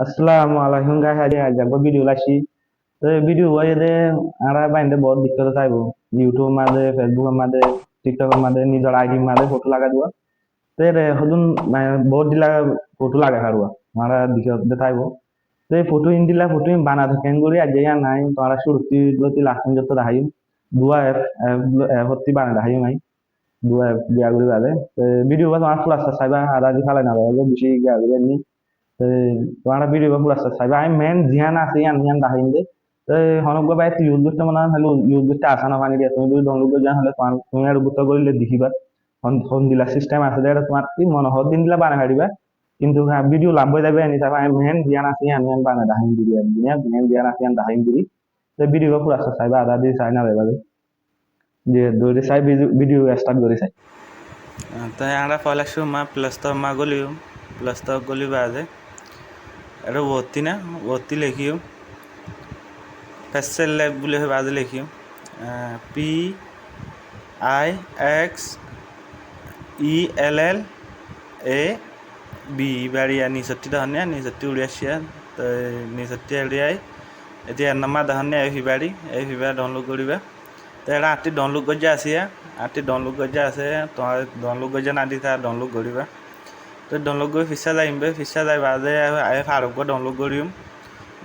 আসসালামু আলাইকুম গাইস আজ যাবো ভিডিও লাইছি তো ভিডিও ওই দে আরা বাইন্দে বহুত দিক্কত চাইবো ইউটিউব মাদে ফেসবুক মাদে টিকটক মাদে নিজর আইডি মাদে ফটো লাগা দিবা তো রে হদুন বহুত দিলা ফটো লাগা হারবা মারা দিক্কত দে চাইবো তো এই ফটো ইন দিলা ফটো ইন বানা থাকেন গুলি আজ ইয়া নাই তোরা শুরুতি লতি লাস্ট যত দেখাইম দুয়া হত্তি বানা দেখাইম আই দুয়া দিয়া গুলি বাদে ভিডিও বা তোমার ফুল আসা চাইবা আদা দি ফালাই না বেশি গিয়া গুলি তোমার ভিডিও পুরা সাবস্ক্রাইব আমি মেন ধ্যান আছে ইয়ান দাহিন দে হনক বাই ইউজ করতে মনে হলো ইউজ করতে আসা না পানি দিয়ে তুমি যদি ডাউনলোড করে যান হলে তোমার তুমি আর গুতো করলে দেখিবা হন হন দিলা সিস্টেম আছে এটা তোমার কি মনে হদ দিন দিলা বানা হারিবা কিন্তু হ্যাঁ ভিডিও লাভ হয়ে যাবে এনি তারপর আমি মেন ধ্যান আছে ইয়ান বানা দাহিন দিবি মেন ধ্যান আছে ইয়ান দাহিন দিবি তো ভিডিও পুরা সাবস্ক্রাইব আদা দিয়ে চাই না ভাবে যে দৌড়ে চাই ভিডিও স্টার্ট করে চাই तो यहाँ पहला शो में प्लस तो मैं गोलियो प्लस तो गोली बाजे अरे वोती ना वोती लिखियो फेसल लैब बोले बाज लिखियो PIXELLAB बारिया निसट्टी दहनिया निसट्टी उड़िया तो निसट्टी उड़िया ये नमा दहनिया ए बाड़ी डाउनलोड करिबा तो एटा आटी डाउनलोड कर जा आसिया आटी डाउनलोड कर जा आसे तो डाउनलोड कर जा ना दी था डाउनलोड करिबा तो डाउनलोड कर फिसा जाइबे फिसा जाय बादे आय फारुक को डाउनलोड करियम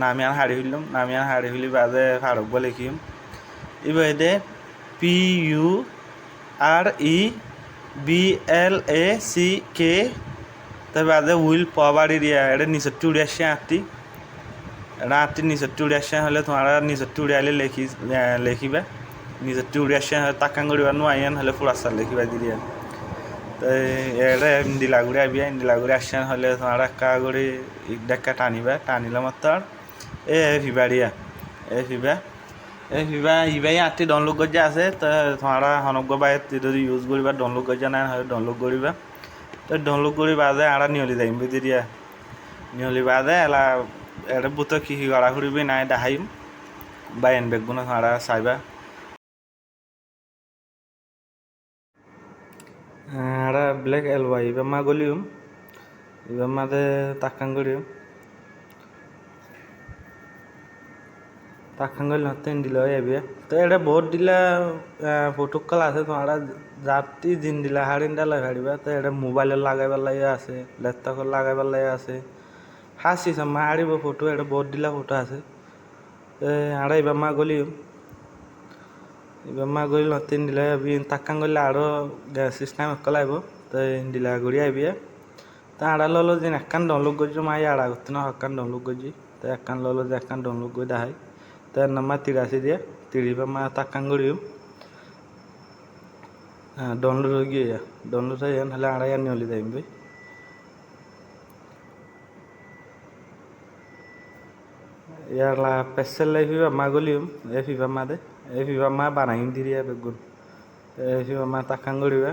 नामियान हारि हिलम नामियान हारि हिलि बादे फारुक को लिखियम इबादे PUREBLACK तो बादे उइल पावाड़ी दिया एडे निसट्टी उड़िया आटी एडा आटी निसट्टी उड़िया हले तुम्हारा निसट्टी उड़िया लिखिबा निसट्टी उड़िया ताकां गड़िबा नुआयन हले फुरासा लिखिबा दिरिया तो एडे इंदिला गुड़िया बिया इंदिला गुड़िया आसियान हले तुम्हारा का गुड़ी डेक्का टानिबा टानिला मत्तर ए फिबाड़िया इबाई आटी डाउनलोड कर जा आसे तो तुम्हारा हनक बाय যদি ইউজ করিবা ডাউনলোড कर जा ना हले डाउनलोड करिबा तो डाउनलोड करि बादे आड़ा नियलि जाइम दिरिया नियलि बादे एला एडे बुतो की गड़ा हुरिबे ना दाहाइम बायन बेगुना तुम्हारा साइबा आड़ा ब्लैक एलवाई इबा मा गोलियम इबा मादे ताकांगड़ियम ताकांगल नते दिला एबे तो एडे बहुत दिला फोटो कल आसे तुम्हारा जाति दिन दिला हारिन डाला हारिबा तो एडे मोबाइल लागाइबा लागे आसे लैपटॉप लागाइबा लागे आसे हासी सम हारिबो फोटो एडे बहुत दिला फोटो आसे आड़ा इबा मा गोलियम इबा गोल नतीन दिला अभी ताकांगल आड़ो सिस्टम कलाइबो तो दिला गुड़िया बिया तो आड़ा लो दिन अक्कान डाउनलोड कर माई आड़ा गुतना अक्कान डाउनलोड कर तो अक्कान लो अक्कान डाउनलोड कर दाहाई तो नमा तिरासी दिया तिरीबा मा ताकांगड़ियो डाउनलोड हो गया डाउनलोड है हले आड़ा यार नियलि जाइम बे यार ला पेसेल लाइफ मा गोलियम एफिबा मा दे एफिबा मा बानाइम दिरिया बेगुन एफिबा मा ताकांगड़िबा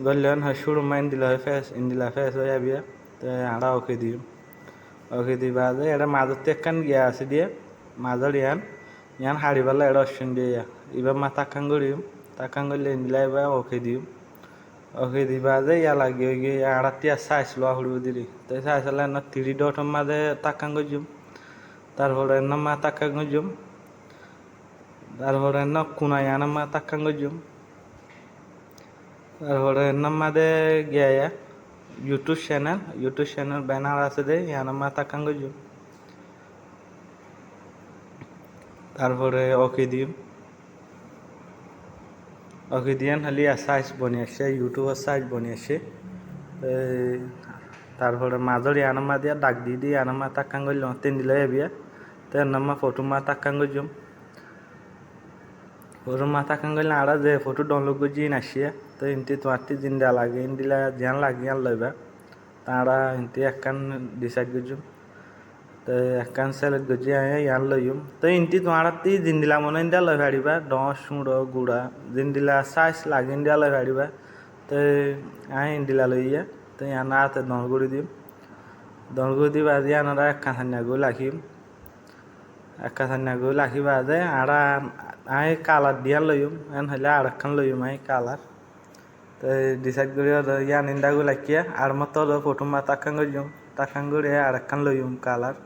गल्लन हशुर मा इंदिला फेस होया बिया तो आड़ा ओके दी बादे एडा माजते कान गया आसे दिया माजर यान हारिबाला एडा ऑप्शन दिया इबा मा ताकांगड़िले इंदिला इबा ओके दी बादे या लागियो गे आड़ा तिया साइज लो हुड़बो दिरि तो साइज ला न 3 डॉट मादे ताकांगड़ियम तारपरे न मा ताकांगड़ियम तारपरे न कुना याना मा ताकांगड़ियम तारपरे न मादे गया यूट्यूब चैनल बैनर आसे दे याना मा ताकांगड़ियम तारपरे ओके दियान हली साइज बनि आसे यूट्यूब साइज बनि आसे तारपरे माजर याना मा दिया दाग दी याना मा ताकांगड़ियम तीन दिला बिया तो नमा फोटो मा ताकांगड़ियम फोटो मा ताकांगड़ियम आड़ा जे फोटो डाउनलोड कर जी नासिया तो इंती तुम्हारी जिंदा लागे इंदिला ध्यान लागे यान लइबा ताड़ा इंती अक्कान डिसाइड कर तो अक्कान सेलेक्ट कर आया यान लइम तो इंती तुम्हारा ती जिंदिला मन इंदिया लइ हारिबा डस सुड़ गुड़ा जिंदिला साइज लागे इंदिया लइ हारिबा तो आए इंदिला लइया तो यान आते डाउनलोड कर दी बाद यान अक्का सान्यागो लाखी बादे आड़ा आए कालार दिया लइम एन हले आड़खान लइम आए कालार तो डिसाइड कर यान इंदागो लाखिया आड़ मत फोटो मा ताकांगड़ियम তাকাঙ্গড়ি আর একখান লইম কালার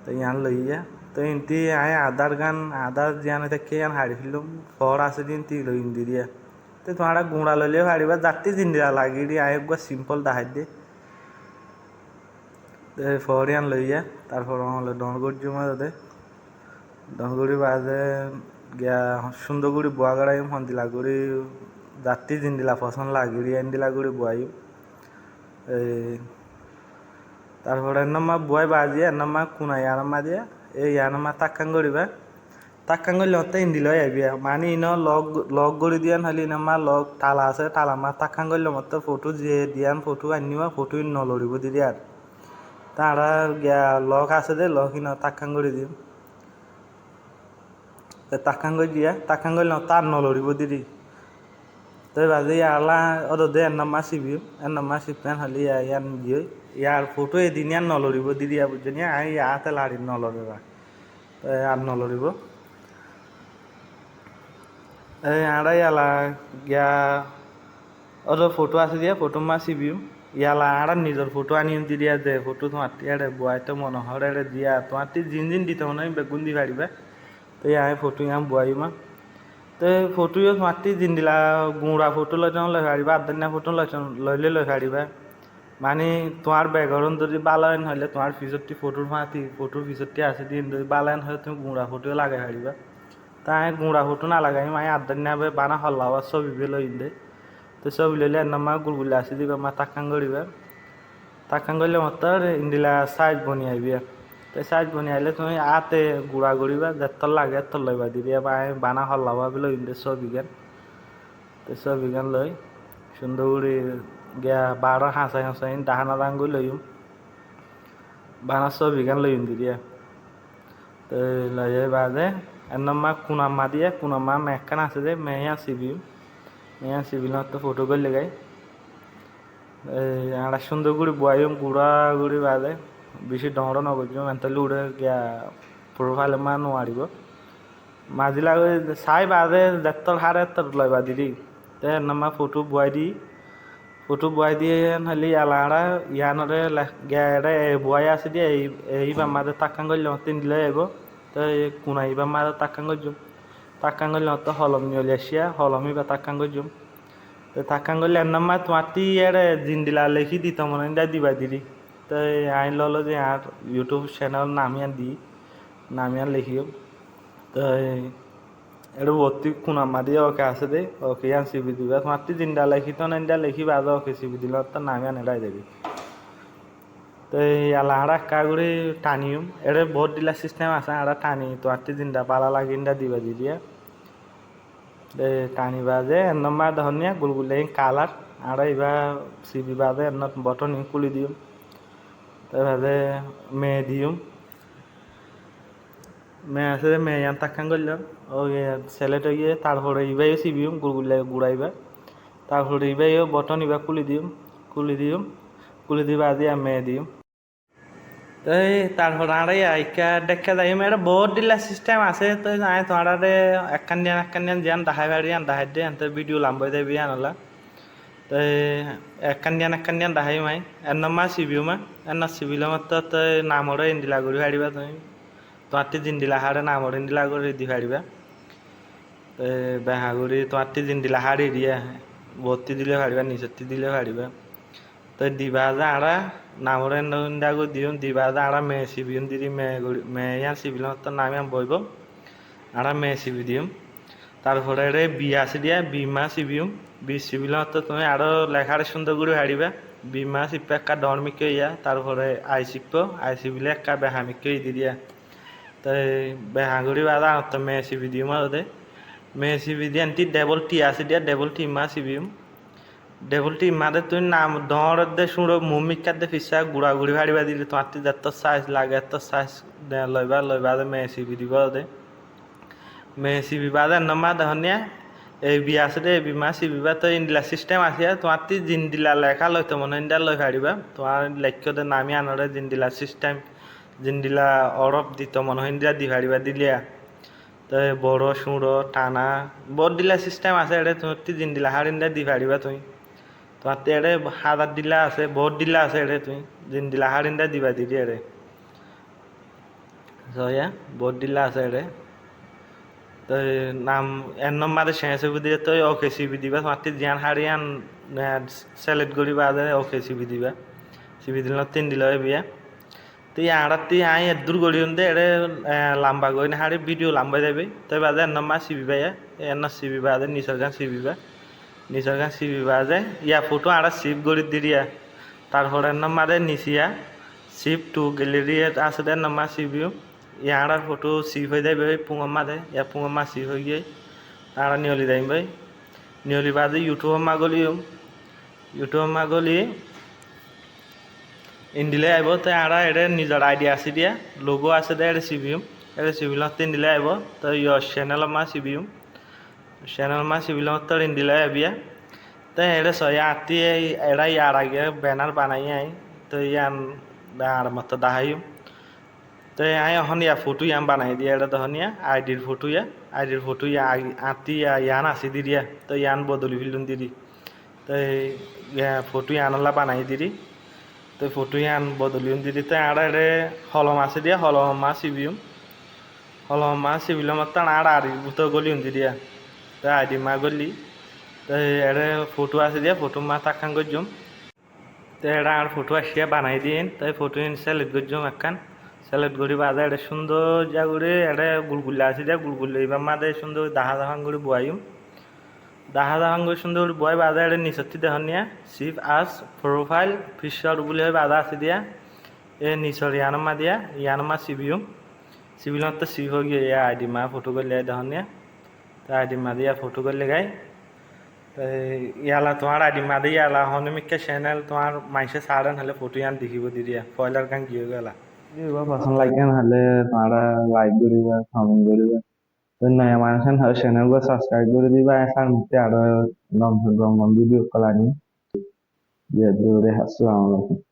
তো ইয়ান লইয়া তো ইনতি আয় আদার জিয়ানে থেকে ইয়ান হাড়ি ফেললাম ফর আছে দিন তি লইম দিয়া তো তোমার গুঁড়া লইলে হাড়িবা যাত্তি জিন্দিরা লাগি দি আয় একবার সিম্পল দাহাই দে তো ফর ইয়ান লইয়া তারপর হলো ডনগড় জমা দে ডনগড়ি বাদে গিয়া সুন্দরগুড়ি বুয়াগাড়াইম হন্দিলা গুড়ি যাত্তি জিন্দিলা পছন্দ লাগি এন্দিলা গুড়ি বুয়াইম তারপরে এনমা বুয়াই বাজিয়ে এনমা কুনা ইয়ানমা দিয়া এই ইয়ানমা তাক্কাং গড়ি লতে ইন্দি লই আইবিয়া মানে ইন লগ গড়ি দিয়ান হলি ইনমা লগ তালা আছে তালামা তাক্কাং গড়ি মতো ফটো যে দিয়ান ফটো আনিবা ফটো ইন নলড়িব দিদি আর তারা গিয়া লগ আছে দে লগ ইন তাক্কাং গড়ি দিম তাক্কাং গড়ি দিয়া তাক্কাং গড়ি তার নলড়িব দিদি তো বাজে ইয়ালা অদ দে এনমা সিবিম এনমা সিপেন হলি ইয়ান গিয়ে ইয়ার ফটো এদিন ইয়ান নলড়িব দিদি বুঝনি আই ইয়াতে লাড়ি নলড়িবা আর নলড়িব আড়া ইয়ালা গিয়া অদ ফটো আছে দিয়া ফটো মা সিবিম ইয়ালা আড়া নিজের ফটো আনিম দিয়া দে ফটো তোমার টিয়ারে বুয়াইতে মনোহর এড়ে দিয়া তোমার টি জিন দিতে মনে বেগুন দি পারিবা তো ইয়াই ফটো ইয়াম বুয়াইমা তো ফটো মাতি জিন দিলা গুঁড়া ফটো লই পারিবা আদান্না ফটো লই পারিবা মানে তোমার ব্যাকরণ যদি বালায়ন হলে তোমার ফিজরটি ফটোর ফিজরটি আছে দিন যদি বালায়ন হলে তুমি গুঁড়া ফটো লাগাই পারিবা তাই গুঁড়া ফটো না লাগাই মাই আদান্না বানা হল্লাবা ছবি লই দে তো ছবি লইলে এনমা গুলগুলা আছে দিবা মা তাক্কাং গড়িলে মতো ইন্দিলা সাইজ বনি আইবিয়া তো সাইজ বনি আইলে তুমি আতে গুড়া গড়িবা যেতর লাগে এতর লইবা দিদিয়া বা বানা হল্লাবা লই দে ছবিগান লই সুন্দর করে গিয়া 12 হাঁসাই ডাহানা দাঙ্গু লইম বানা ছবিগান লইম দিদিয়া তো লইয়ে বাদে এনমা কুনামা মেকান আছে যে মেয়া সিবিল তো ফটো করে লেগাই আড়া সুন্দর করে বুয়াইম গুড়ি বাদে বেশি ডর নগর এনতালি উড়ে গিয়া প্রোফাইলে মা নোৱাৰিব মাজিলা চাই বাদে যেতর হারে এতর লইবা দিদি তো এনমা ফটো বুয়াই দিয়ে হলি আলাড়া ইয়ানরে গিয়া বুয়াই আছে দিয়ে এইবা মাঝে তাক্কাং গড়ি তিন দিলে আইব তো কুনাইবা মাঝে তাক্কাং গড়ি তো হলম নিয়ে আসিয়া হলমি বা তাক্কাং গড়ি তো তাক্কাং গড়ি এনমা তোমার টি এড়ে জিন্দিলা লেখি দিত মনে দিবা দিদি তো আইন ললো যে আর ইউটিউব চ্যানেল নামিয়ান লিখিও তো এটা ভর্তি কুনামা দিয়ে ওকে আছে দে ওকে ইয়ান সিবি দিবা তোমার টি জিন্দা লেখি তো না লেখি বাজা ওকে সিবি দিল তো নামিয়ান এড়াই দেবি তো ইয়ালা আড়া কাগুড়ি টানিম এটা বহুত দিলা সিস্টেম আছে আড়া টানি তোমার টি জিন্দা পালা লাগি দিবা দিদিয়া টানি বাজে এনমা ধনিয়া গুলগুলে কালার আড়া ইবা সিবি বাজে এনত বটন কুলি দিম তারপরে মে আছে মে ইয়ান তাক্কাং গড়লাম ও সেলেক্ট হয়ে তারপরে ইবাইও সিবিম গুড়াইবা তারপরে ইবাইও বটন ইবা কুলি দিবা আজি মে দিম তো তারপর আড়াই আইকা দেখা যাই এটা বহুত দিলা সিস্টেম আছে তো আয় তোমারে একখান দিয়ান জিয়ান দাহাই দিয়ে এনতে ভিডিও লাম্বই দেবি আনলা তো একখান দিয়ান দাহাই মাই এনমা সিবিও মা এন সিবিল মতো তো নামরে ইন্দিলা গড়ি পারিবা তুমি তোমার জিন্দিলা হাড়ে নামরে ইন্দিলা গড়ি দি পারিবা তো বেহাগুড়ি তোমার জিন্দিলা হাড়ি দিয়া ভর্তি দিলে পারিবা নিচেরটি দিলে পারিবা তো দিবা যা আড়া নামরে ইন্দিলা গড়ি দিবা যা আড়া মে সিবিম দিদি মে ইয়ান সিবিল মতো নামিয়াম বইব আড়া মে সিবি দিম তারপরে বিয়া আছে দিয়া বিমা সিবিম সিবিল মতো তুমি আরো লেখার সুন্দর করে হারিবা বিমা সিপে একা ডর মিকে ইয়া তারপরে আই সিবিলে একা বেহা মিকে দিয়া তো বেহাগুড়ি বাদা তো মে সিবি দিম দে মে সিবি দিয়ে এনটি ডেবল টি আছে দিয়া ডেবল টি মা সিবিম ডেবল টি মাদে তুই নাম ডর দে শুড়ো মুমিকার দে ফিসা গুড়ি হারিবা দিলে তোমার যত সাইজ লাগে এত সাইজ লইবা দে মে সিবি দিব দে মে সিবি বাদে নমা ধনিয়া এই বিয়া আছে দে বিমা সিবিবা তো ইন্দিলা সিস্টেম আছে তোমার জিন্দিলা লেখা লইতো মনে ইন্দিয়া লই পারিবা তোমার লক্ষ্য দে নামি আনরে জিন্দিলা সিস্টেম জিন্দিলা অরব দিত মনে ইন্দিয়া দি পারিবা দিলিয়া তো বড় সুড়ো টানা বহুত দিলা সিস্টেম আছে এটা তোমার জিন্দিলা হার ইন্দিয়া দি পারিবা তুমি তোমার এড়ে হাজার দিলা আছে বহুত দিলা আছে এড়ে তুমি দিন দিলা হারিন্দা দিবা দিদি এড়ে সয়া বহুত দিলা আছে এড়ে তো নাম এর নম্বরে শেষে দিয়ে তো ওকে সিবি দিবা তোমার জিয়ান হারিয়ান সেলেক্ট করিবা ওকে সিবি দিবা সিবি দিল 3 দিল বিয়া তুই আড়াতি আই দূর গড়ি উন্দে এড়ে লম্বা গই হাড়ি ভিডিও লম্বা যাবে তাই বাজে এর নম্বর সিবি ভাইয়া এর না সিবি বাজে নিসর্গান সিবি বা নিসর্গান সিবি বাজে ইয়া ফটো আড়া সিভ গড়ি দিরিয়া তারপর এর নম্বরে নিসিয়া সিভ টু গ্যালারি আছে এর নম্বর সিবিও ইয়া আড়ার ফটো সিভ হয়ে যাবে পুঙম মাদে ইয়া পুঙম মা সিভ হয়ে গিয়ে আড়া নিয়লি যাইম ভাই নিয়লি বাজে ইউটিউব মাগলি ইন্দিলে আইব তো আড়া এড়ে নিজের আইডিয়া আছে দিয়া লোগো আছে দে এড়ে সিবিউম এড়ে সিবিল ইন্দিলে আইব তো ইয়র চ্যানেল মা সিবিউম চ্যানেল মা সিবিল তো ইন্দিলে আইবিয়া তো এড়ে সয়া আতি এড়া ইয়ার আগে ব্যানার বানাই আই তো ইয়ান আর মতো দাহাইম তো আই এখন ইয়া ফটো ইয়ান বানাই দিয়া এড়ে দহনিয়া আইডির ফটো ইয়া আতি ইয়ান আসি দি দিয়া তো ইয়ান বদলি ফিলুন দিদি তো ফটো ইয়ানলা বানাই দিদি তো ফটো ইয়ান বদলিউম দিদি তো আড়া এড়ে হলম আছে দিয়া হলম মা সিবিল মত আড়া আড়ি বুতো গলিউম দিদিয়া তো আইডি মা গলি তো এড়ে ফটো আছে দিয়া ফটো মা তাকান গজুম তো এড়া আর ফটো আসিয়া বানাই দিন তাই ফটো ইন সেলেক্ট গজুম একখান সেলেক্ট করি বাজে এড়ে সুন্দর যা করে এড়ে গুলগুলা আছে দিয়া গুলগুলা এবার মাদে সুন্দর দাহান করে বয়াইম দাহান করে সুন্দর বয় বাজে এড়ে নিচতি দেহনিয়া সিভ আস প্রোফাইল ফিচার বলে হয় বাজা আছে দিয়া এ নিচর ইয়ানমা দিয়া ইয়ানমা সিবিল তো সিভ হয়ে গিয়ে আইডি মা ফটো করলে দেহনিয়া তো আইডি মা দিয়া ফটো করলে গাই তো ইয়ালা তোমার আইডি মা দিয়ে ইয়ালা হনমিকা চ্যানেল তোমার মাইসে সাড়েন হলে ফটো ইয়ান দেখিব দিয়া পয়লার গান গিয়ে গেলা ভিডিও পছন্দ লাগে হলে তোমরা লাইক করিবা কমেন্ট করিবা তো নয়া মানুষ হলে চ্যানেল সাবস্ক্রাইব করে দিবা এখন মধ্যে আরো নতুন ভিডিও কলানি দিয়ে আসসালামু আলাইকুম